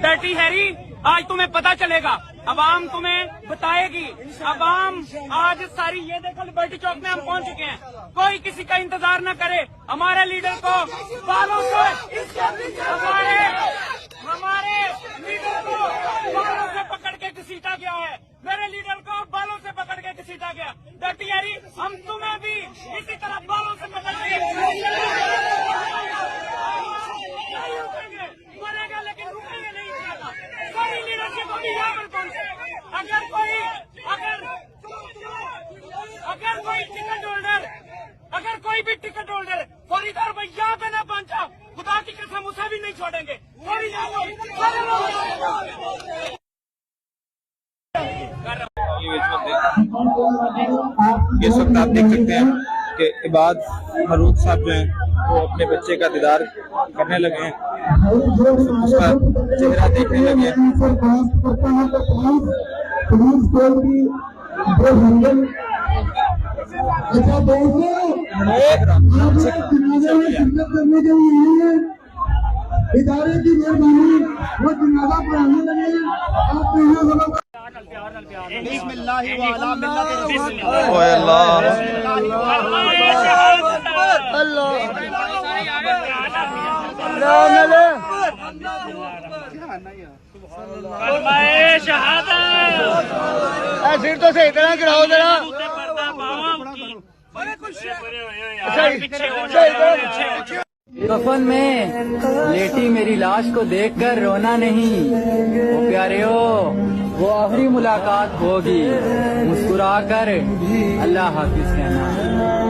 Dirty Harry, आज तुम्हें पता चलेगा, अवाम तुम्हें बताएगी। अवाम आज सारी ये देखो लिबर्टी चौक में हम पहुंच चुके हैं। कोई किसी का इंतजार न करे। हमारे लीडर को बालों से हमारे लीडर को बालों से पकड़ के घसीटा गया है। मेरे लीडर को बालों से पकड़ के घसीटा गया। डर्टी हैरी, हम तुम्हें भी इसी तरह बालों से पकड़ के मरेगा, लेकिन रुकेंगे नहीं। सारी लीडरशिप अभी यहाँ पर पहुंचे। अगर कोई भी टिकट होल्डर फौरी तौर पर यहाँ पे न पहुंचा, खुदा की कसम उसे भी नहीं छोड़ेंगे। इस वक्त आप देख सकते हैं कि इबाद मरूद साहब जो हैं वो अपने बच्चे का दीदार करने लगे हैं, उसका चेहरा देखने लगे हैं। इदारे की मेहरबानी वो जनाजा पढ़ाने लगे। सिर तो सही तरह गिराओ जरा। कफन में लेटी मेरी लाश को देखकर रोना नहीं, वो प्यारे हो, वो आखिरी मुलाकात होगी, मुस्कुरा कर अल्लाह हाफिज कहना।